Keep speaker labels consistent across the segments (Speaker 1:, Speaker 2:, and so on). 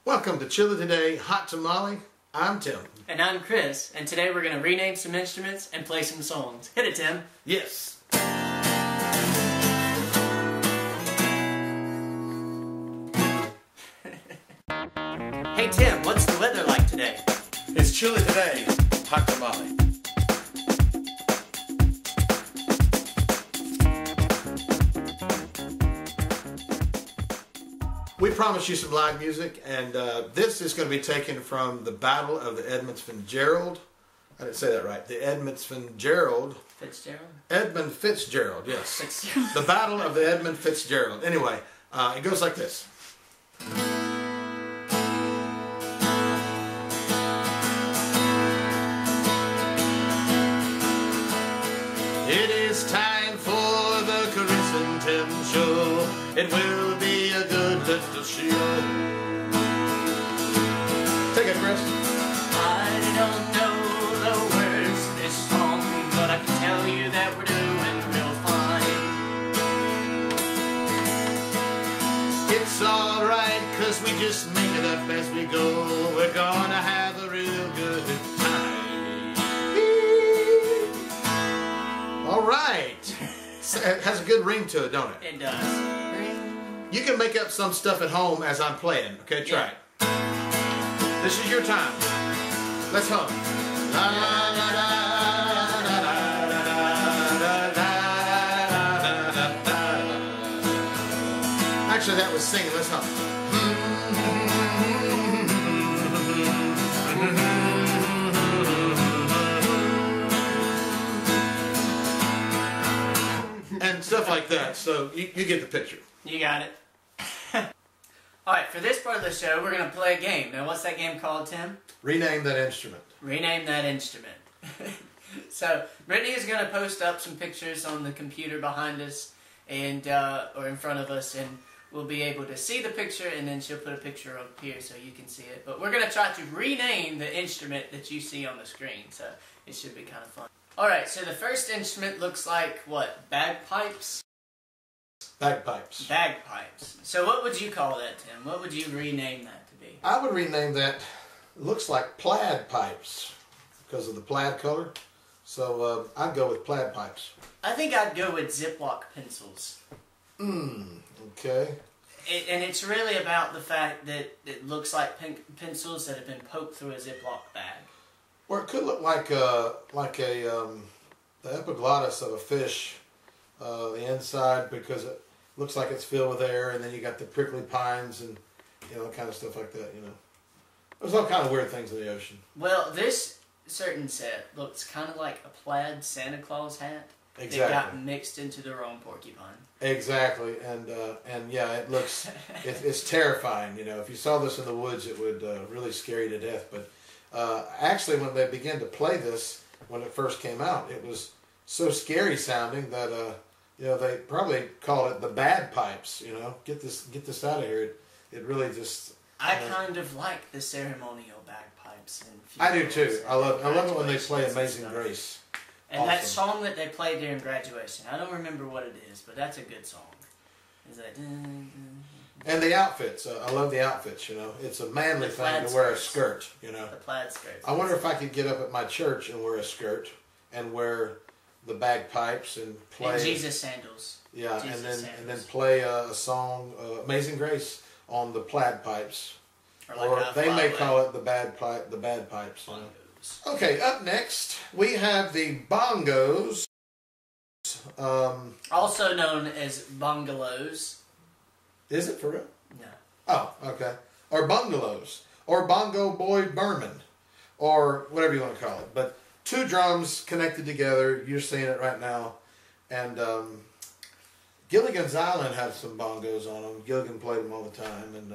Speaker 1: Welcome to Chili Today Hot Tamale. I'm Tim.
Speaker 2: And I'm Chris, and today we're going to rename some instruments and play some songs. Hit it, Tim.
Speaker 1: Yes.
Speaker 2: Hey Tim, what's the weather like today?
Speaker 1: It's Chili Today Hot Tamale. We promised you some live music, and this is going to be taken from the Battle of the Edmund Fitzgerald. I didn't say that right. The Edmund Fitzgerald.
Speaker 2: Fitzgerald?
Speaker 1: Edmund Fitzgerald, yes.
Speaker 2: Fitzgerald.
Speaker 1: The Battle of the Edmund Fitzgerald. Anyway, it goes like this. It is time for the Chris and Tim show. It will be a good little show. Take it, Chris.
Speaker 2: I don't know the words to this song, but I can tell you that we're doing real fine.
Speaker 1: It's alright, cause we just make it up as we go. We're gonna have a real good time. Alright. It has a good ring to it, don't it?
Speaker 2: It does.
Speaker 1: You can make up some stuff at home as I'm playing. Okay, try it. This is your time. Let's hum. La, la, la, la, la, la, la, la, la, la. Actually, that was singing. Let's hum. And stuff like that. So you get the picture.
Speaker 2: You got it. Alright, for this part of the show, we're going to play a game. Now, what's that game called, Tim?
Speaker 1: Rename that instrument.
Speaker 2: Rename that instrument. So, Brittany is going to post up some pictures on the computer behind us, and or in front of us, and we'll be able to see the picture, and then she'll put a picture up here so you can see it. But we're going to try to rename the instrument that you see on the screen, so it should be kind of fun. Alright, so the first instrument looks like, what, bagpipes?
Speaker 1: Bagpipes.
Speaker 2: Bagpipes. So what would you call that, Tim? What would you rename that to be?
Speaker 1: I would rename that, it looks like plaid pipes because of the plaid color. So I'd go with plaid pipes.
Speaker 2: I think I'd go with Ziploc pencils.
Speaker 1: Okay.
Speaker 2: And it's really about the fact that it looks like pencils that have been poked through a Ziploc bag.
Speaker 1: Or it could look like the epiglottis of a fish, the inside, because it looks like it's filled with air, and then you got the prickly pines and kind of stuff like that. There's all kind of weird things in the ocean.
Speaker 2: Well, this certain set looks kind of like a plaid Santa Claus hat.
Speaker 1: Exactly.
Speaker 2: That got mixed into their own porcupine.
Speaker 1: Exactly, and yeah, it looks it's terrifying. If you saw this in the woods, it would really scare you to death. But actually, when they began to play this, when it first came out, it was so scary sounding that they probably called it the bad pipes. Get this out of here. It really just.
Speaker 2: I kind of like the ceremonial bagpipes.
Speaker 1: I do too. I love it when they play Amazing Grace.
Speaker 2: And
Speaker 1: awesome.
Speaker 2: that song that they played during graduation, I don't remember what it is, but that's a good song. Is that?
Speaker 1: And the outfits, I love the outfits. It's a manly thing to wear a skirt.
Speaker 2: The plaid skirts.
Speaker 1: I wonder if I could get up at my church and wear a skirt and wear the bagpipes and play.
Speaker 2: And Jesus sandals.
Speaker 1: Yeah,
Speaker 2: Jesus
Speaker 1: and then play a song, Amazing Grace, on the plaid pipes.
Speaker 2: Or
Speaker 1: they may call it the bad pipes. Okay, up next we have the bongos.
Speaker 2: Also known as bungalows.
Speaker 1: Is it for real?
Speaker 2: No.
Speaker 1: Oh, okay. Or bungalows. Or bongo boy Berman. Or whatever you want to call it. But two drums connected together. You're seeing it right now. And Gilligan's Island had some bongos on them. Gilligan played them all the time. And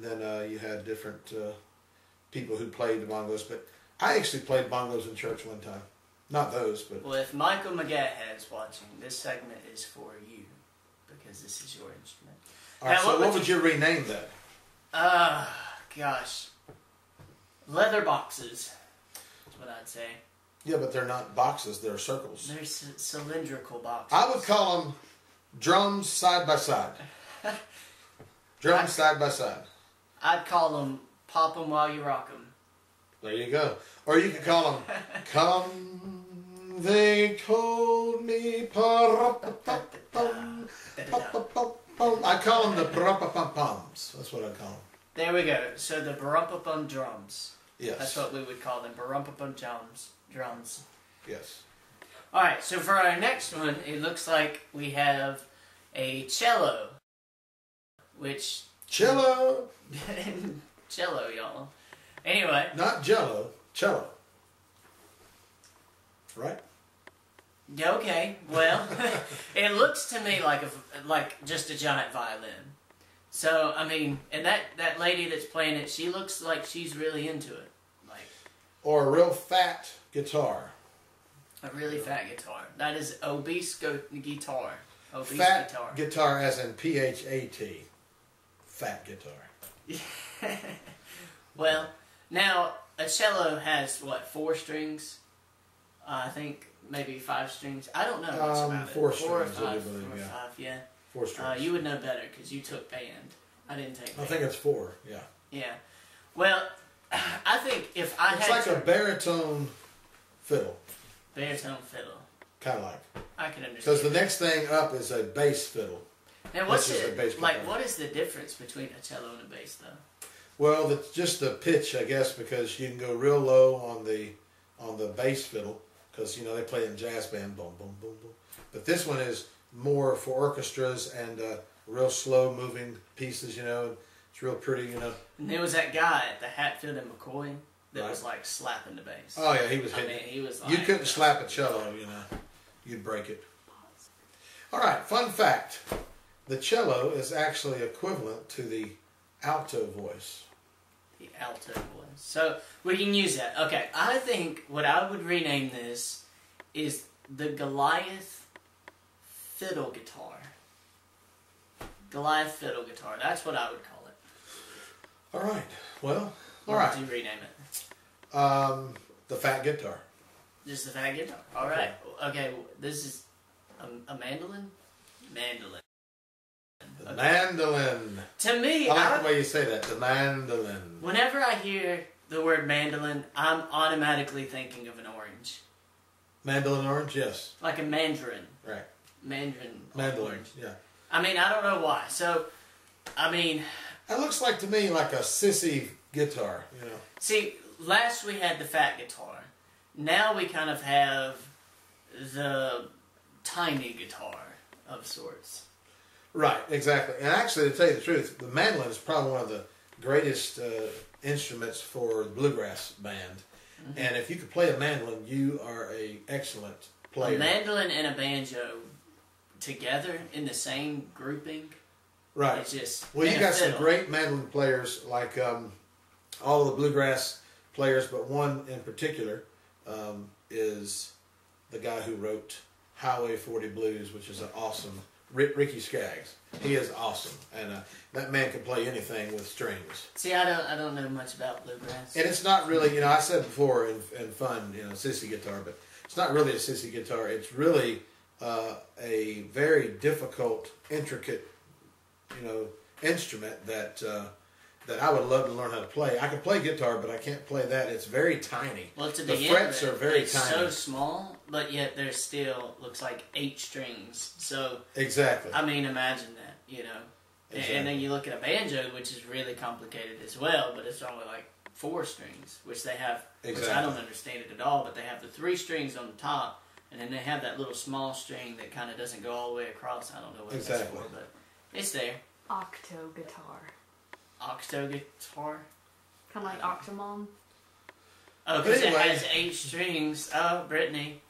Speaker 1: then you had different people who played the bongos. But I actually played bongos in church one time. Not those, but...
Speaker 2: Well, if Michael McGahat is watching, this segment is for you. Because this is your instrument.
Speaker 1: Alright, so what would you rename that?
Speaker 2: Gosh. Leather boxes. That's what I'd say.
Speaker 1: Yeah, but they're not boxes, they're circles.
Speaker 2: They're cylindrical boxes.
Speaker 1: I would call them drums side by side. Drums side by side.
Speaker 2: I'd call them "Pop 'em while you rock 'em."
Speaker 1: There you go. Or you could call them, "Come, they told me, pa-ra-pa-pa-pum, pa-pa-pa-pum." I call them the pa-ra-pa-pa-pums. That's what I call them.
Speaker 2: There we go. So the barumpa-pum drums.
Speaker 1: Yes.
Speaker 2: That's what we would call them. Barumpa-pum drums.
Speaker 1: Yes.
Speaker 2: Alright, so for our next one, it looks like we have a cello. Which...
Speaker 1: Cello.
Speaker 2: Cello, y'all. Anyway.
Speaker 1: Not jello, cello. Right?
Speaker 2: Yeah, okay. Well, it looks to me like just a giant violin. So, I mean, and that lady that's playing it, she looks like she's really into it. Like,
Speaker 1: or a real fat guitar.
Speaker 2: A really fat guitar. That is obese guitar. Obese
Speaker 1: fat
Speaker 2: guitar.
Speaker 1: Guitar as in PHAT. Fat guitar.
Speaker 2: Well, now, a cello has, what, 4 strings? I think maybe 5 strings. I don't know much about it.
Speaker 1: 4
Speaker 2: 4 or
Speaker 1: strings, I
Speaker 2: 5.
Speaker 1: do believe,
Speaker 2: 4 or
Speaker 1: yeah.
Speaker 2: 5, yeah.
Speaker 1: 4 strings.
Speaker 2: You would know better because you took band. I didn't take band.
Speaker 1: I think it's 4, yeah.
Speaker 2: Yeah. Well, I think if I
Speaker 1: it's
Speaker 2: had
Speaker 1: like a baritone fiddle.
Speaker 2: Baritone fiddle.
Speaker 1: Kind of like.
Speaker 2: I can understand.
Speaker 1: Because the next thing up is a bass fiddle.
Speaker 2: Now, what's what is the difference between a cello and a bass, though?
Speaker 1: Well, just the pitch, I guess, because you can go real low on the bass fiddle, because you know they play in jazz band, boom, boom, boom, boom. But this one is more for orchestras and real slow moving pieces. You know, it's real pretty. You know.
Speaker 2: And there was that guy at the Hatfield and McCoy that was like slapping the bass.
Speaker 1: Oh yeah, he was hitting.
Speaker 2: I mean, he was. Like,
Speaker 1: you couldn't slap a cello, you know, you'd break it. All right, fun fact: the cello is actually equivalent to the alto voice.
Speaker 2: The alto voice. So we can use that. Okay, I think what I would rename this is the Goliath fiddle guitar. Goliath fiddle guitar. That's what I would call it.
Speaker 1: All right. Well, all
Speaker 2: What
Speaker 1: right.
Speaker 2: would you rename it?
Speaker 1: The fat guitar.
Speaker 2: Just the fat guitar. All right. Okay. This is a mandolin. Mandolin.
Speaker 1: The mandolin.
Speaker 2: To me,
Speaker 1: I like the way you say that. The mandolin.
Speaker 2: Whenever I hear the word mandolin, I'm automatically thinking of an orange.
Speaker 1: Mandolin orange, yes.
Speaker 2: Like a mandarin.
Speaker 1: Right.
Speaker 2: Mandolin.
Speaker 1: Mandolin, yeah.
Speaker 2: I mean, I don't know why. So, I mean...
Speaker 1: That looks like to me like a sissy guitar, you know.
Speaker 2: See, last we had the fat guitar. Now we kind of have the tiny guitar of sorts.
Speaker 1: Right, exactly. And actually, to tell you the truth, the mandolin is probably one of the greatest instruments for the bluegrass band. Mm-hmm. And if you could play a mandolin, you are an excellent player.
Speaker 2: A mandolin and a banjo together in the same grouping.
Speaker 1: Right.
Speaker 2: It's just...
Speaker 1: Well, you got some great mandolin players, like all the bluegrass players, but one in particular is the guy who wrote Highway 40 Blues, which is an awesome... Ricky Skaggs. He is awesome, and that man can play anything with strings.
Speaker 2: See, I don't know much about bluegrass.
Speaker 1: And it's not really, you know, I said before in fun, you know, sissy guitar, but it's not really a sissy guitar. It's really a very difficult, intricate, you know, instrument that I would love to learn how to play. I can play guitar, but I can't play that. It's very tiny.
Speaker 2: Well, to
Speaker 1: the
Speaker 2: begin
Speaker 1: frets
Speaker 2: with,
Speaker 1: are very
Speaker 2: it's
Speaker 1: tiny.
Speaker 2: so small, but yet there's still looks like 8 strings. So
Speaker 1: exactly.
Speaker 2: I mean, imagine that, you know. Exactly. And then you look at a banjo, which is really complicated as well, but it's only like 4 strings, which they have.
Speaker 1: Exactly.
Speaker 2: Which I don't understand it at all. But they have the 3 strings on the top, and then they have that little small string that kind of doesn't go all the way across. I don't know what that's for, but it's there.
Speaker 3: Octo guitar.
Speaker 2: Octo guitar?
Speaker 3: Kind of like Octomom.
Speaker 2: Oh, because it has 8 strings. Oh, Brittany.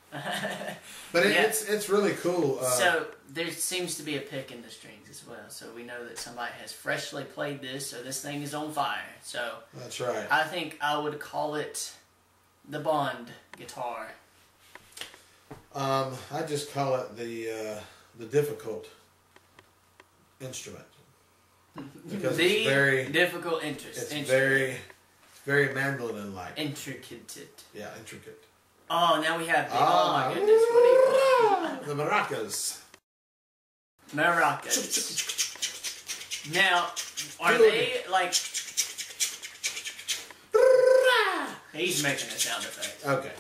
Speaker 1: But it's really cool.
Speaker 2: So there seems to be a pick in the strings as well. So we know that somebody has freshly played this, or this thing is on fire. So
Speaker 1: that's right.
Speaker 2: I think I would call it the Bond guitar.
Speaker 1: I just call it the difficult instrument. Because
Speaker 2: the
Speaker 1: it's very
Speaker 2: difficult interest.
Speaker 1: It's very mandolin-like.
Speaker 2: Intricate.
Speaker 1: Yeah, intricate.
Speaker 2: Oh, now we have the, oh my goodness, what do you call it?
Speaker 1: The maracas.
Speaker 2: Maracas. Now, are they like He's making a sound effect.
Speaker 1: Okay.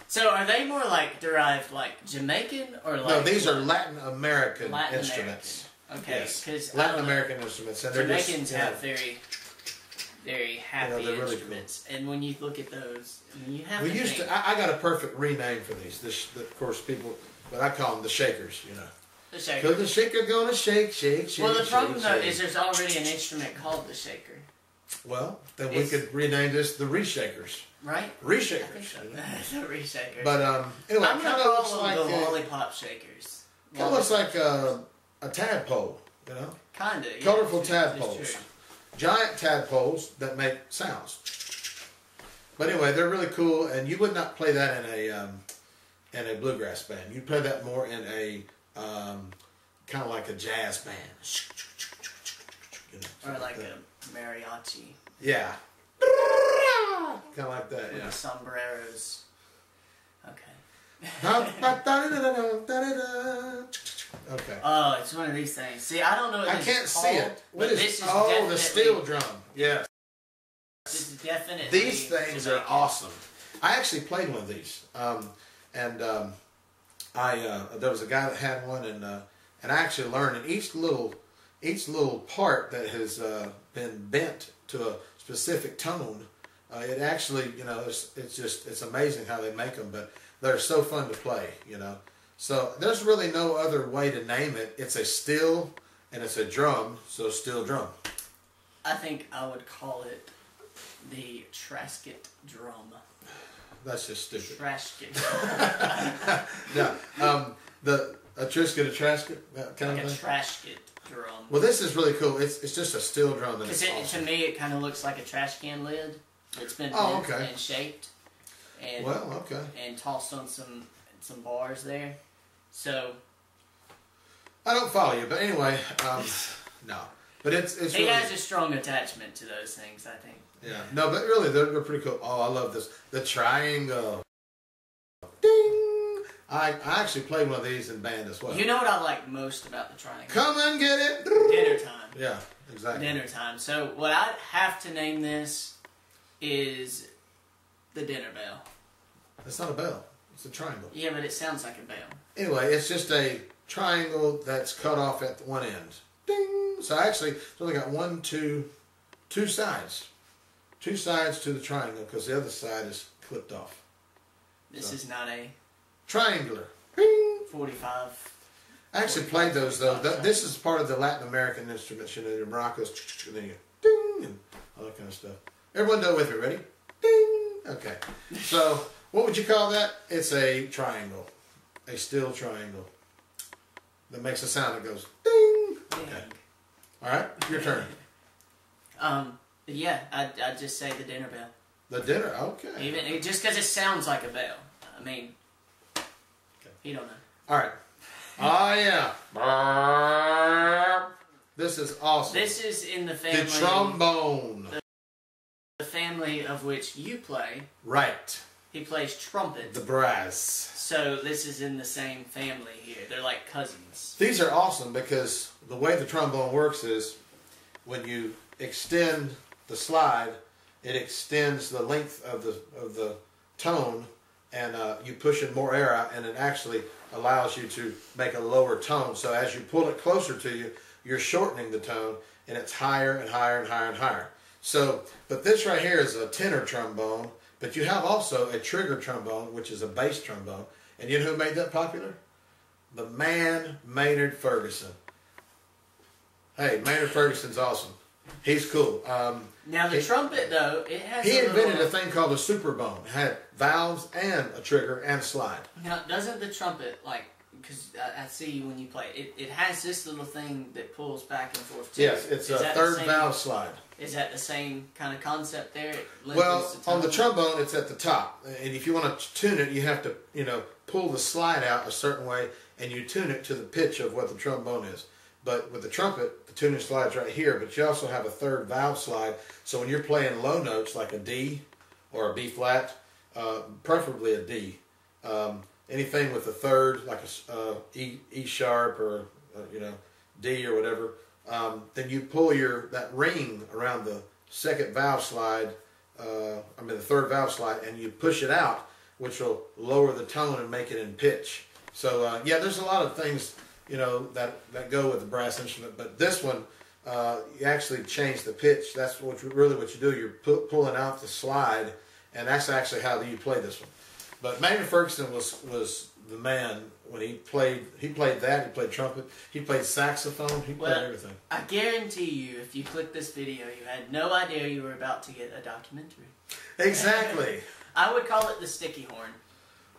Speaker 2: So are they more like derived like Jamaican or like?
Speaker 1: No, these are Latin American
Speaker 2: Latin
Speaker 1: instruments.
Speaker 2: American. Okay,
Speaker 1: Yes.
Speaker 2: because
Speaker 1: Latin American instruments, and they're
Speaker 2: Jamaicans
Speaker 1: just,
Speaker 2: have very, very happy
Speaker 1: they're really
Speaker 2: instruments, and when you look at those, I mean, you have.
Speaker 1: We
Speaker 2: to
Speaker 1: used
Speaker 2: think,
Speaker 1: to. I got a perfect rename for these. Of course, people, but I call them the shakers. You know.
Speaker 2: the shaker.
Speaker 1: Cause the shaker gonna shake, shake, shake.
Speaker 2: Well, the problem
Speaker 1: shake,
Speaker 2: though
Speaker 1: shake.
Speaker 2: is there's already an instrument called the shaker,
Speaker 1: Well, then we could rename this the reshakers.
Speaker 2: right? I think
Speaker 1: Reshakers.
Speaker 2: so.
Speaker 1: You know?
Speaker 2: The reshakers.
Speaker 1: But anyway,
Speaker 2: I'm
Speaker 1: it
Speaker 2: gonna
Speaker 1: kind of looks
Speaker 2: call
Speaker 1: like
Speaker 2: them the lollipop shakers.
Speaker 1: kind of looks like a tadpole. You know,
Speaker 2: Kinda. Yeah,
Speaker 1: colorful
Speaker 2: it's true, it's
Speaker 1: tadpoles,
Speaker 2: true.
Speaker 1: giant tadpoles that make sounds. But anyway, they're really cool, and you would not play that in a bluegrass band. You'd play that more in a kind of like a jazz band. You know,
Speaker 2: Or like a mariachi.
Speaker 1: yeah, kind of like that.
Speaker 2: With
Speaker 1: Yeah.
Speaker 2: the sombreros. Okay.
Speaker 1: Okay.
Speaker 2: Oh, it's one of these things. See, I don't know what
Speaker 1: I
Speaker 2: this
Speaker 1: can't
Speaker 2: is
Speaker 1: see
Speaker 2: called,
Speaker 1: it. What
Speaker 2: but
Speaker 1: is?
Speaker 2: this is
Speaker 1: Oh,
Speaker 2: definitely,
Speaker 1: the steel drum. Yeah.
Speaker 2: This is definitely.
Speaker 1: These things are
Speaker 2: Jamaican.
Speaker 1: awesome. I actually played one of these, there was a guy that had one, and I actually learned in each little part that has been bent to a specific tone. It actually, you know, it's amazing how they make them, but they're so fun to play, you know. So there's really no other way to name it. It's a steel and it's a drum, so steel drum.
Speaker 2: I think I would call it the Trasket drum.
Speaker 1: That's just stupid.
Speaker 2: Trasket.
Speaker 1: No, a Trisket, a Trasket, that kind
Speaker 2: Like a
Speaker 1: of thing.
Speaker 2: Trasket drum.
Speaker 1: Well, this is really cool. It's just a steel drum. And
Speaker 2: Because
Speaker 1: it's awesome.
Speaker 2: to me, it kind of looks like a trash can lid. It's been
Speaker 1: Oh,
Speaker 2: bent
Speaker 1: okay.
Speaker 2: and shaped, and
Speaker 1: Well, okay.
Speaker 2: and tossed on some bars there. So
Speaker 1: I don't follow you, but anyway, no. But it's
Speaker 2: he
Speaker 1: really,
Speaker 2: has a strong attachment to those things, I think.
Speaker 1: yeah. No, but really, they're pretty cool. Oh, I love this. The triangle. Ding! I actually played one of these in band as well.
Speaker 2: You know what I like most about the triangle?
Speaker 1: Come and get it.
Speaker 2: Dinner time.
Speaker 1: Yeah, exactly.
Speaker 2: Dinner time. So what I'd have to name this is the dinner bell.
Speaker 1: It's not a bell. It's a triangle.
Speaker 2: Yeah, but it sounds like a bell.
Speaker 1: Anyway, it's just a triangle that's cut off at one end. Ding! So actually, it's only got two sides. Two sides to the triangle because the other side is clipped off.
Speaker 2: This
Speaker 1: So.
Speaker 2: is not a
Speaker 1: Triangular. Ding!
Speaker 2: 45.
Speaker 1: I actually played those though. This is part of the Latin American instruments, you know, your maracas, and then you ding, and all that kind of stuff. Everyone do it with me. Ready? Ding! Okay. So, what would you call that? It's a triangle. A steel triangle. That makes a sound that goes ding! Okay. Alright, your turn.
Speaker 2: Yeah, I'd just say the dinner bell.
Speaker 1: The dinner, okay.
Speaker 2: Even just because it sounds like a bell. I mean, you don't know.
Speaker 1: Alright. Oh, yeah. This is awesome.
Speaker 2: This is in the family.
Speaker 1: The trombone.
Speaker 2: The family of which you play.
Speaker 1: Right.
Speaker 2: He plays trumpet.
Speaker 1: The brass.
Speaker 2: So this is in the same family here. They're like cousins.
Speaker 1: These are awesome because the way the trombone works is when you extend the slide, it extends the length of the tone, and you push in more air out, and it actually allows you to make a lower tone. So as you pull it closer to you, you're shortening the tone, and it's higher and higher and higher and higher. So, but this right here is a tenor trombone, but you have also a trigger trombone, which is a bass trombone. And you know who made that popular? The man Maynard Ferguson. Hey, Maynard Ferguson's awesome. He's cool.
Speaker 2: Now the trumpet though, it has.
Speaker 1: He
Speaker 2: a
Speaker 1: invented
Speaker 2: little,
Speaker 1: a thing called a superbone. It had valves and a trigger and a slide.
Speaker 2: Now doesn't the trumpet like? Because I see when you play it, it has this little thing that pulls back and forth too.
Speaker 1: Yes, it's
Speaker 2: Is
Speaker 1: a
Speaker 2: that the
Speaker 1: third
Speaker 2: same-
Speaker 1: valve slide.
Speaker 2: Is that the same kind of concept there? It
Speaker 1: Well,
Speaker 2: lengthens
Speaker 1: on the
Speaker 2: tone?
Speaker 1: trombone, it's at the top, and if you want to tune it, you have to, pull the slide out a certain way, and you tune it to the pitch of what the trombone is. But with the trumpet, the tuning slide's right here, but you also have a third valve slide. So when you're playing low notes like a D or a B flat, preferably a D, anything with a third, like a E sharp or D or whatever, then you pull that ring around the second valve slide the third valve slide, and you push it out, which will lower the tone and make it in pitch. So yeah, there's a lot of things, you know, that go with the brass instrument, but this one, you actually change the pitch. That's what you do. You're pulling out the slide, and that's actually how you play this one. But Maynard Ferguson was the man when he played that. He played trumpet. He played saxophone. He played everything.
Speaker 2: I guarantee you, if you clicked this video, you had no idea you were about to get a documentary.
Speaker 1: Exactly.
Speaker 2: I would call it the sticky horn.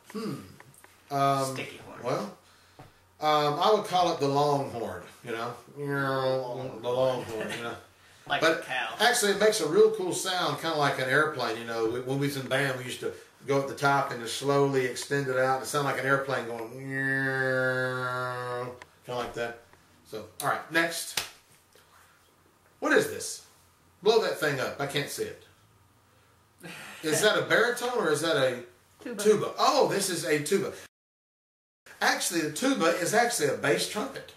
Speaker 2: Sticky horn.
Speaker 1: Well, I would call it the longhorn. You know, the longhorn. You know.
Speaker 2: Like a cow.
Speaker 1: Actually, it makes a real cool sound, kind of like an airplane. You know, when we was in band, we used to go at the top and just slowly extend it out. It sounded like an airplane going, kind of like that. So, all right, next. What is this? Blow that thing up. I can't see it. Is that a baritone or is that a tuba? Oh, this is a tuba. Actually, the tuba is actually a bass trumpet.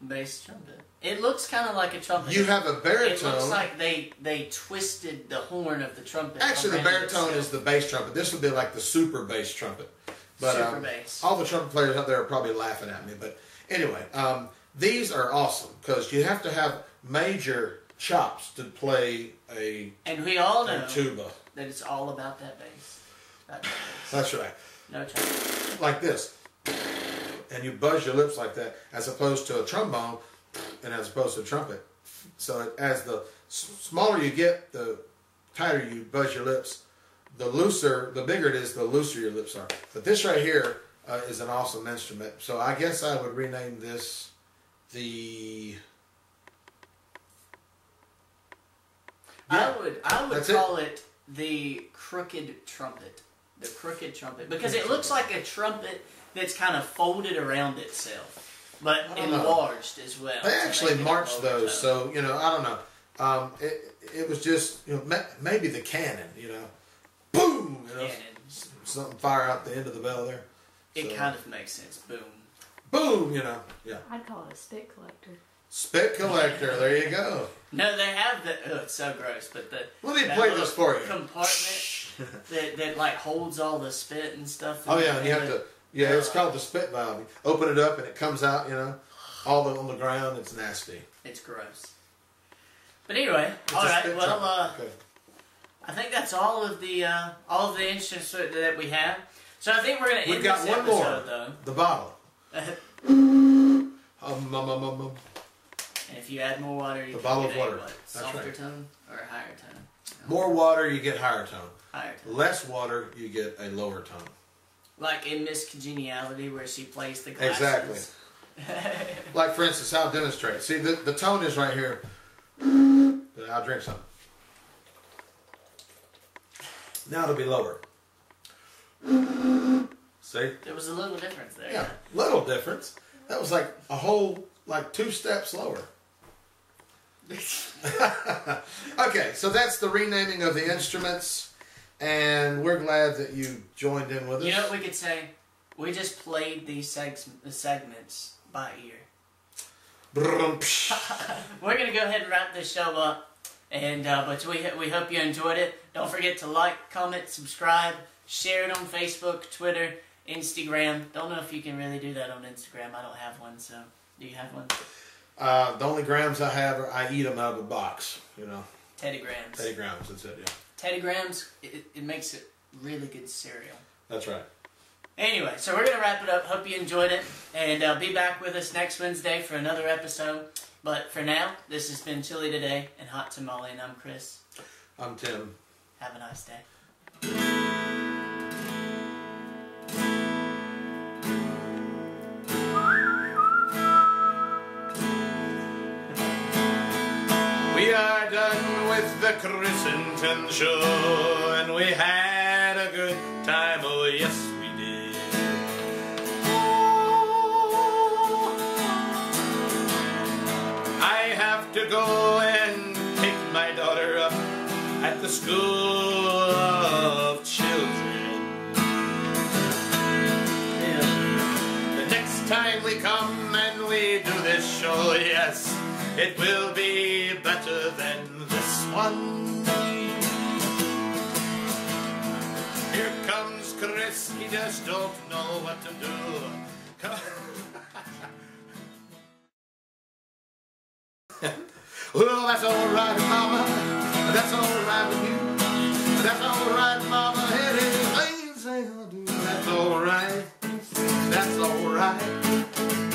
Speaker 2: Bass trumpet. It looks kind of like a trumpet.
Speaker 1: You have a baritone.
Speaker 2: It looks like they twisted the horn of the trumpet.
Speaker 1: Actually, the baritone is the bass trumpet. This would be like the super bass trumpet. But,
Speaker 2: super bass.
Speaker 1: All the trumpet players out there are probably laughing at me. But anyway, these are awesome because you have to have major chops to play a tuba.
Speaker 2: That it's all about that bass.
Speaker 1: That's right.
Speaker 2: No chops.
Speaker 1: Like this. And you buzz your lips like that, as opposed to a trombone and as opposed to a trumpet. So as the smaller you get, the tighter you buzz your lips. The bigger it is, the looser your lips are. But this right here is an awesome instrument. So I guess I would rename this the...
Speaker 2: Yeah, I would call it the crooked trumpet. The crooked trumpet. Because it looks like a trumpet that's kind of folded around itself, but enlarged as well.
Speaker 1: They actually marched those, so, you know, I don't know. It was just, you know, maybe the cannon, you know. Boom! You know, something fire out the end of the bell there.
Speaker 2: It kind of makes sense. Boom.
Speaker 1: Boom, you know. Yeah.
Speaker 3: I'd call it a spit collector.
Speaker 1: Spit collector, there you go.
Speaker 2: No, they have the... Oh, it's so gross, but the...
Speaker 1: Let me play this for you.
Speaker 2: Compartment that like holds all the spit and stuff.
Speaker 1: Oh, yeah, and you have to... Yeah, it's called the spit valve. You open it up and it comes out, you know, all on the ground. It's nasty.
Speaker 2: It's gross. But anyway, all right. Well, okay. I think that's all of the instruments that we have. So I think we're going to end this episode, more. Though.
Speaker 1: The bottle.
Speaker 2: And if you add more water, you
Speaker 1: the
Speaker 2: can
Speaker 1: bottle
Speaker 2: get
Speaker 1: of water.
Speaker 2: What, softer tone or a higher tone?
Speaker 1: More water, you get higher tone.
Speaker 2: Higher tone.
Speaker 1: Less water, you get a lower tone.
Speaker 2: Like in Miss Congeniality, where she plays the glasses.
Speaker 1: Exactly. Like, for instance, I'll demonstrate. See, the tone is right here. I'll drink some. Now it'll be lower. See?
Speaker 2: There was a little difference there.
Speaker 1: Yeah, little difference. That was like a whole, like 2 steps lower. Okay, so that's the renaming of the instruments. And we're glad that you joined in with us.
Speaker 2: You know what we could say? We just played these segments by ear. We're going to go ahead and wrap this show up. And but we hope you enjoyed it. Don't forget to like, comment, subscribe, share it on Facebook, Twitter, Instagram. Don't know if you can really do that on Instagram. I don't have one, so do you have one?
Speaker 1: The only grams I have are I eat them out of a box, you know.
Speaker 2: Teddy Grahams.
Speaker 1: Teddy Grahams, that's it, yeah.
Speaker 2: Teddy Grahams, it makes it really good cereal.
Speaker 1: That's right.
Speaker 2: Anyway, so we're going to wrap it up. Hope you enjoyed it. And be back with us next Wednesday for another episode. But for now, this has been Chili Today and Hot Tamale, and I'm Chris.
Speaker 1: I'm Tim.
Speaker 2: Have a nice day.
Speaker 1: We are done with the Christensen show, and we had a good time, oh yes we did. I have to go and pick my daughter up at the School of Children. The next time we come and we do this show, yes, it will be better than this one. just don't know what to do. Well, that's all right, mama. That's all right with you. That's all right, mama. Anything you say I'll do. That's all right. That's all right.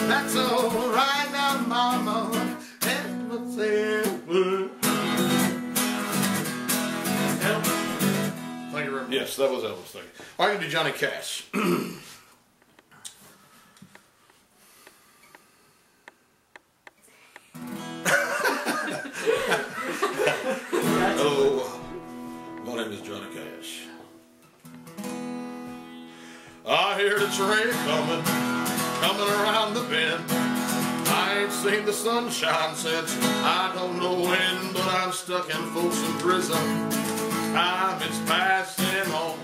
Speaker 1: That's all right now, mama. And what's there? Thank you very much. Yes, that was Elvis. Thank you. All right, to Johnny Cash. Hello, my name is Johnny Cash. I hear the train coming around the bend. I ain't seen the sunshine since I don't know when, but I'm stuck in Folsom Prison. Time is passing on.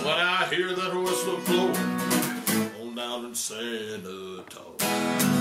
Speaker 1: When I hear that whistle blow on down in San Antonio.